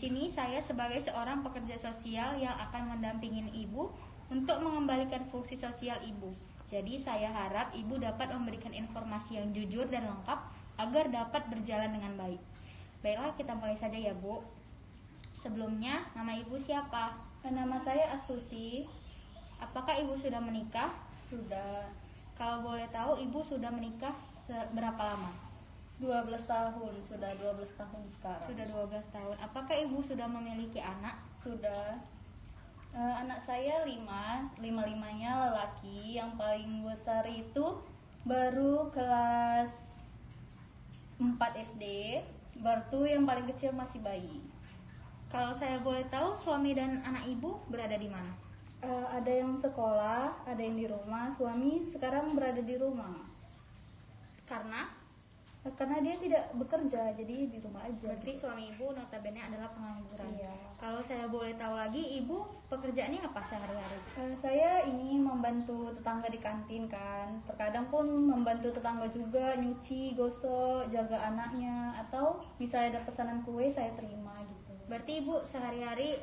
sini saya sebagai seorang pekerja sosial yang akan mendampingin ibu untuk mengembalikan fungsi sosial ibu. Jadi saya harap ibu dapat memberikan informasi yang jujur dan lengkap agar dapat berjalan dengan baik. Baiklah, kita mulai saja ya Bu. Sebelumnya, nama ibu siapa? Nama saya Astuti. Apakah ibu sudah menikah? Sudah. Kalau boleh tahu, ibu sudah menikah berapa lama? 12 tahun, sudah 12 tahun sekarang. Sudah 12 tahun. Apakah ibu sudah memiliki anak? Sudah. Anak saya 5, lima-limanya lelaki. Yang paling besar itu baru kelas 4 SD. Baru yang paling kecil masih bayi. Kalau saya boleh tahu, suami dan anak ibu berada di mana? Ada yang sekolah, ada yang di rumah. Suami sekarang berada di rumah. Karena dia tidak bekerja, jadi di rumah aja. Berarti suami ibu notabene adalah pengangguran. Iya. Kalau saya boleh tahu lagi, ibu pekerjaannya apa sehari-hari? Saya ini membantu tetangga di kantin kan. Terkadang pun membantu tetangga juga nyuci, gosok, jaga anaknya. Atau misalnya ada pesanan kue, saya terima gitu. Berarti ibu sehari-hari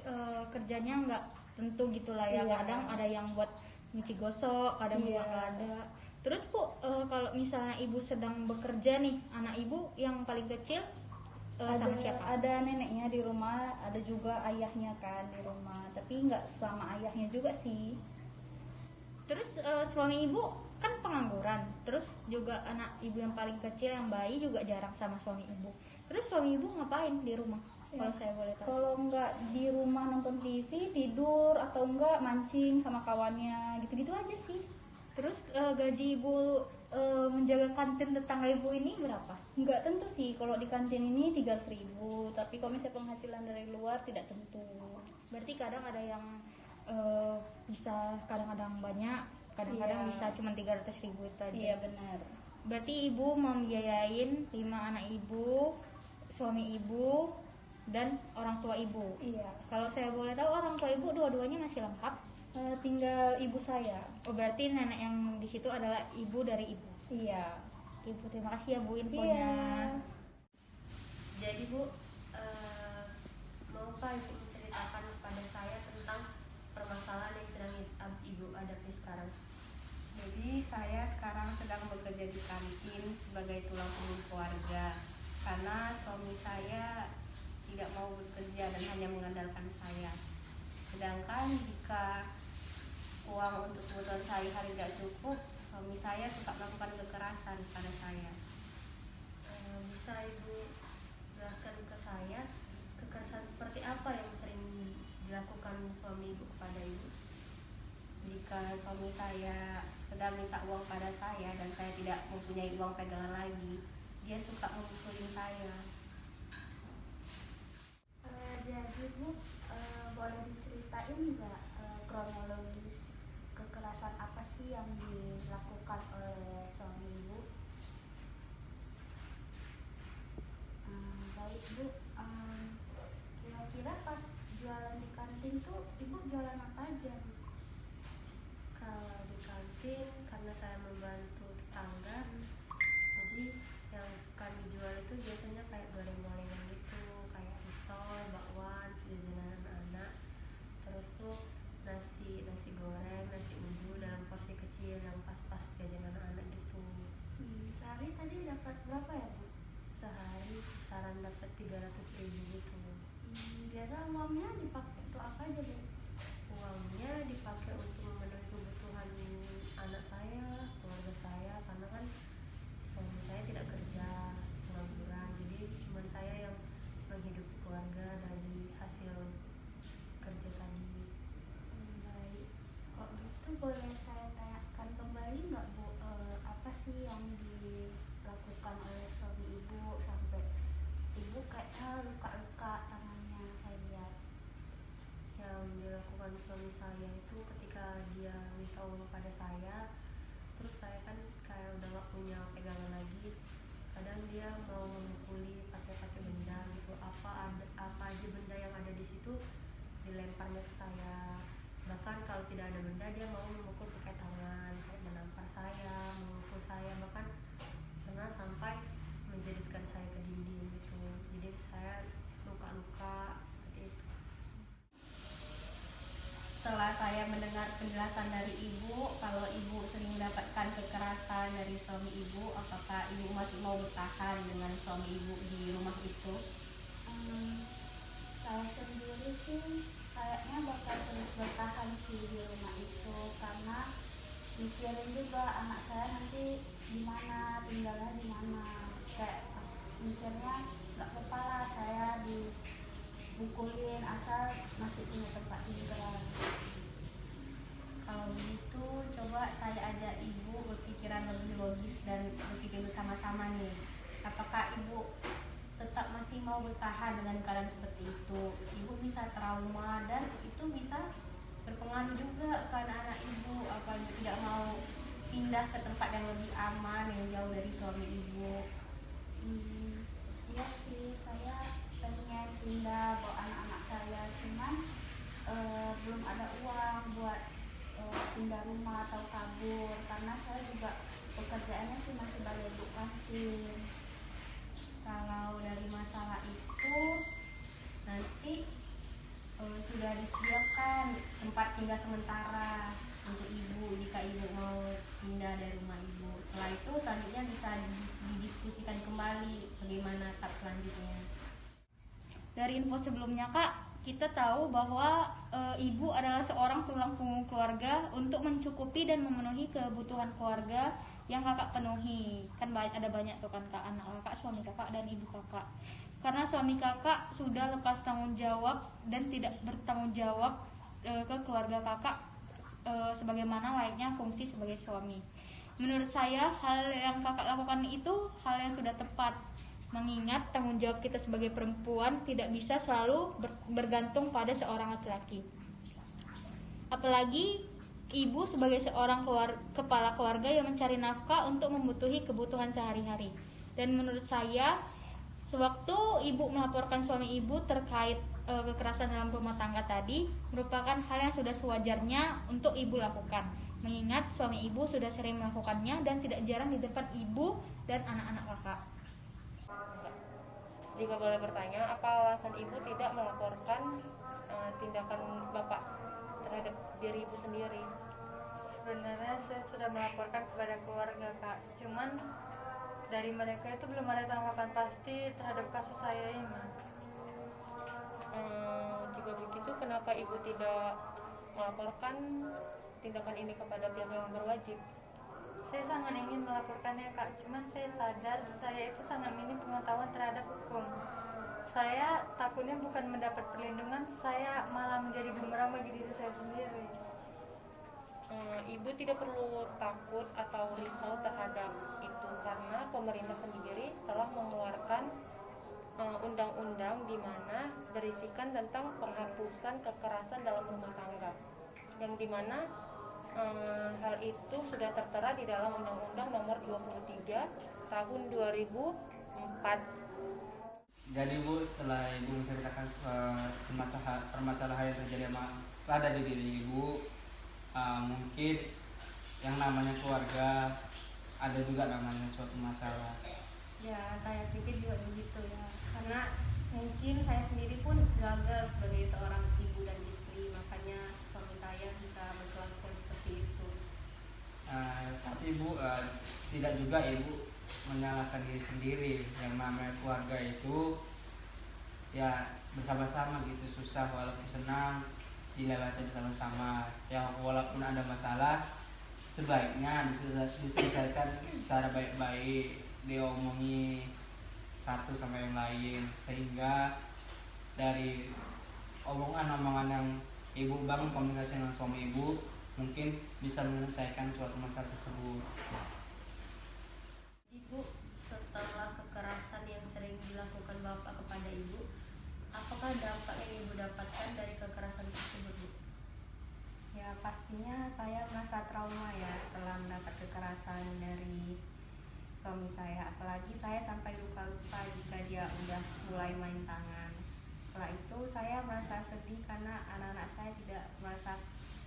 kerjanya nggak tentu gitulah ya. Iya. Kadang ada yang buat nyuci gosok, kadang juga nggak ada. Terus Bu, kalau misalnya ibu sedang bekerja nih, anak ibu yang paling kecil sama siapa? Ada neneknya di rumah, ada juga ayahnya kan di rumah. Tapi nggak sama ayahnya juga sih. Terus suami ibu kan pengangguran, terus juga anak ibu yang paling kecil yang bayi juga jarang sama suami ibu. Terus suami ibu ngapain di rumah? Kalau saya boleh tahu. Kalau nggak di rumah nonton TV, tidur, atau enggak mancing sama kawannya, gitu-gitu aja sih. Terus gaji ibu menjaga kantin tetangga ibu ini berapa? Nggak tentu sih, kalau di kantin ini 300.000, tapi kalau misalnya penghasilan dari luar tidak tentu. Berarti kadang ada yang bisa, kadang-kadang banyak, kadang-kadang bisa cuma 300.000 itu aja. Iya benar. Berarti ibu membiayain 5 anak ibu, suami ibu, dan orang tua ibu. Iya. Kalau saya boleh tahu, orang tua ibu dua-duanya masih lengkap? Tinggal ibu saya. Oh, berarti nenek yang di situ adalah ibu dari ibu. Iya. Ibu, terima kasih ya Bu infonya. Iya. Jadi Bu, maukah Ibu menceritakan kepada saya tentang permasalahan yang sedang Ibu hadapi sekarang? Jadi saya sekarang sedang bekerja di kantin sebagai tulang punggung keluarga karena suami saya tidak mau bekerja dan hanya mengandalkan saya. Sedangkan jika uang untuk kebutuhan sehari-hari tidak cukup, suami saya suka melakukan kekerasan pada saya. Bisa Ibu jelaskan ke saya kekerasan seperti apa yang sering dilakukan suami Ibu kepada Ibu? Jika suami saya sedang minta uang pada saya dan saya tidak mempunyai uang pegangan lagi, dia suka memukuli saya. Jadi Bu, boleh diceritain nggak kronologis kekerasan apa sih yang dilakukan oleh suami Ibu? Baik Bu, kira-kira pas jualan di kantin tuh Ibu jualan apa aja Bu? Kalau di kantin, karena saya membantu tetangga, jadi yang kami jual itu biasanya kayak goreng-gorengan gitu, kayak risol, bakwan, jajanan anak-anak. Terus tuh nasi goreng, nasi uduk dalam porsi kecil yang pas-pas jajanan anak gitu. Sehari tadi dapat berapa ya Bu? Sehari kisaran dapat 300.000 gitu. Biasa uangnya dipakai untuk apa aja Bu? Uangnya dipakai untuk memenuhi kebutuhan anak saya, keluarga saya, karena kan suami saya tidak kerja, pengangguran, jadi cuma saya yang menghidupi keluarga dari hasil kerja tadi. Baik, kok gitu boleh saya tanyakan kembali nggak Bu, apa sih yang dilakukan oleh suami Ibu sampai Ibu kayak luka-luka tangannya saya lihat? Yang dilakukan suami saya itu ketika dia minta uang pada saya, terus saya kan kayak udah gak punya pegangan lagi, kadang dia mau memukuli pakai benda gitu, apa aja benda yang ada di situ dilemparnya ke saya. Bahkan kalau tidak ada benda, dia mau memukul pakai tangan, kayak menampar saya, memukul saya, bahkan pernah sampai menjadikan saya ke dinding gitu. Jadi saya luka-luka seperti tanggapan dari ibu, kalau ibu sering mendapatkan kekerasan dari suami ibu, apakah ibu masih mau bertahan dengan suami ibu di rumah itu? Saya sendiri sih kayaknya bakal terus bertahan sih di rumah itu, karena mikirin juga anak saya nanti gimana, tinggalnya di mana. Kayak mikirnya nggak kepala saya dipukulin asal masih punya tempat tinggal. Kalau begitu, coba saya ajak ibu berpikiran lebih logis dan berpikir bersama-sama nih. Apakah ibu tetap masih mau bertahan dengan keadaan seperti itu? Ibu bisa trauma dan itu bisa berpengaruh juga ke anak-anak ibu. Apa ibu tidak mau pindah ke tempat yang lebih aman, yang jauh dari suami ibu? Iya sih, saya pengen pindah bawa anak-anak saya, cuman belum ada uang buat pindah rumah atau kabur, karena saya juga pekerjaannya sih masih sebagai ibu kantin. Kalau dari masalah itu nanti sudah disediakan tempat tinggal sementara untuk ibu jika ibu mau pindah dari rumah ibu. Setelah itu selanjutnya bisa didiskusikan kembali bagaimana tahap selanjutnya. Dari info sebelumnya Kak, kita tahu bahwa ibu adalah seorang tulang punggung keluarga untuk mencukupi dan memenuhi kebutuhan keluarga yang kakak penuhi. Kan ada banyak tuh kan Kak, anak kakak, suami kakak, dan ibu kakak. Karena suami kakak sudah lepas tanggung jawab dan tidak bertanggung jawab ke keluarga kakak sebagaimana layaknya fungsi sebagai suami. Menurut saya hal yang kakak lakukan itu hal yang sudah tepat, mengingat tanggung jawab kita sebagai perempuan tidak bisa selalu bergantung pada seorang laki-laki. Apalagi ibu sebagai seorang kepala keluarga yang mencari nafkah untuk memenuhi kebutuhan sehari-hari. Dan menurut saya, sewaktu ibu melaporkan suami ibu terkait kekerasan dalam rumah tangga tadi merupakan hal yang sudah sewajarnya untuk ibu lakukan, mengingat suami ibu sudah sering melakukannya dan tidak jarang di depan ibu dan anak-anak kakak. Jika boleh bertanya, apa alasan ibu tidak melaporkan tindakan bapak terhadap diri ibu sendiri? Sebenarnya saya sudah melaporkan kepada keluarga Kak, cuman dari mereka itu belum ada tanggapan pasti terhadap kasus saya ini. Jika begitu, kenapa ibu tidak melaporkan tindakan ini kepada pihak yang berwajib? Saya sangat ingin melaporkannya Kak, cuman saya sadar saya itu sangat minim pengetahuan terhadap hukum. Saya takutnya bukan mendapat perlindungan, saya malah menjadi bumerang bagi diri saya sendiri. Ibu tidak perlu takut atau risau terhadap itu, karena pemerintah sendiri telah mengeluarkan undang-undang di mana berisikan tentang penghapusan kekerasan dalam rumah tangga, yang dimana hal itu sudah tertera di dalam Undang-Undang Nomor 23 Tahun 2004. Jadi Bu, setelah Ibu menceritakan permasalahan yang terjadi pada diri Ibu, mungkin yang namanya keluarga ada juga namanya suatu masalah. Ya, saya pikir juga begitu ya, karena mungkin saya sendiri pun gagal sebagai seorang ibu dan istri, makanya suami saya bisa berkelakuan seperti itu. Tapi Bu, tidak juga Ibu menyalahkan diri sendiri. Yang namanya keluarga itu ya bersama-sama gitu, susah walaupun senang dilewati bersama-sama. Ya walaupun ada masalah, sebaiknya diselesaikan secara baik-baik, diomongi satu sama yang lain, sehingga dari omongan-omongan yang Ibu bangun komunikasi dengan suami Ibu mungkin bisa menyelesaikan suatu masalah tersebut. Ibu, setelah kekerasan yang sering dilakukan bapak kepada ibu, apakah dampak yang ibu dapatkan dari kekerasan tersebut, Bu? Ya, pastinya saya merasa trauma ya setelah mendapat kekerasan dari suami saya, apalagi saya sampai luka-luka jika dia udah mulai main tangan. Setelah itu saya merasa sedih karena anak-anak saya tidak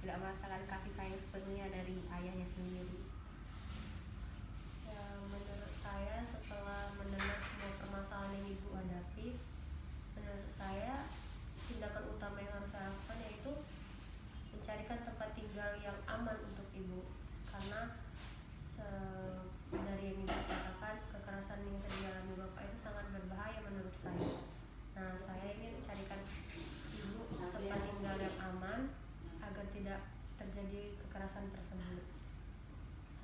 merasakan kasih sayang sepenuhnya dari ayahnya sendiri. Ya, menurut saya setelah mendengar semua permasalahan yang ibu hadapi, menurut saya tindakan utama yang harus saya lakukan yaitu mencarikan tempat tinggal yang aman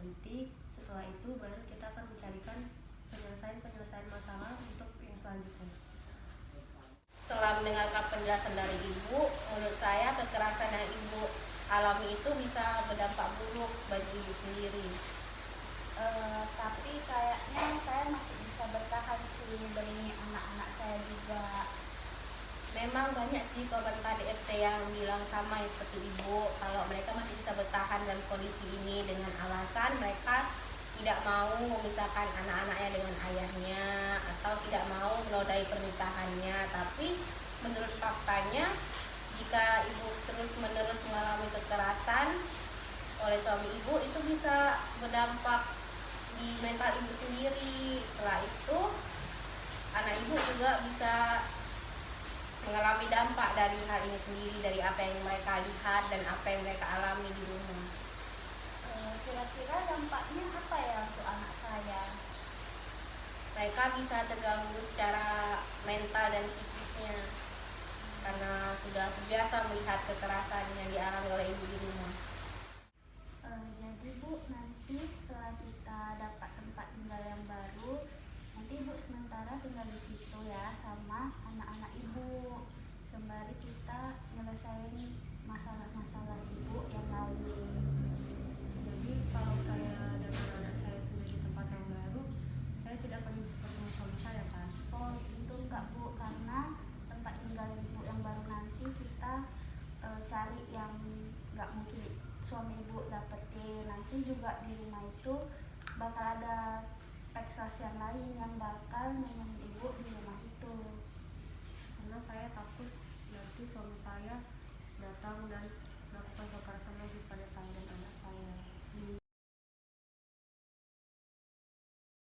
Nanti setelah itu baru kita akan mencarikan penyelesaian masalah untuk yang selanjutnya. Setelah mendengarkan penjelasan dari ibu, menurut saya kekerasan yang ibu alami itu bisa berdampak buruk bagi ibu sendiri. Tapi kayaknya saya masih bisa bertahan sih demi anak-anak saya juga. Memang banyak sih korban KDRT yang bilang sama ya seperti ibu, kalau mereka masih bisa bertahan dalam kondisi ini dengan alasan mereka tidak mau memisahkan anak-anaknya dengan ayahnya atau tidak mau menodai pernikahannya. Tapi menurut faktanya, jika ibu terus-menerus mengalami kekerasan oleh suami ibu, itu bisa berdampak di mental ibu sendiri. Setelah itu anak ibu juga bisa mengalami dampak dari hal ini sendiri, dari apa yang mereka lihat dan apa yang mereka alami di rumah. Kira-kira dampaknya apa ya untuk anak saya? Mereka bisa terganggu secara mental dan psikisnya karena sudah terbiasa melihat kekerasan yang dialami oleh ibu di rumah. Jadi Bu, nanti setelah kita dapat tempat tinggal yang baru, nanti Ibu sementara tinggal di situ ya sama anak-anak Ibu, sembari kita nyelesain masalah-masalah Ibu yang lain. Jadi kalau saya dan anak saya sudah di tempat yang baru, saya tidak akan bisa ketemu suami saya kan? Oh itu enggak Bu, karena tempat tinggal Ibu yang baru nanti kita cari yang enggak mungkin suami Ibu dapetin. Nanti juga di rumah itu bakal ada eksos yang lain yang bakal nemenin Ibu di rumah itu. Karena saya takut nanti suami saya datang dan melakukan kekerasan lagi pada saya dan anak saya.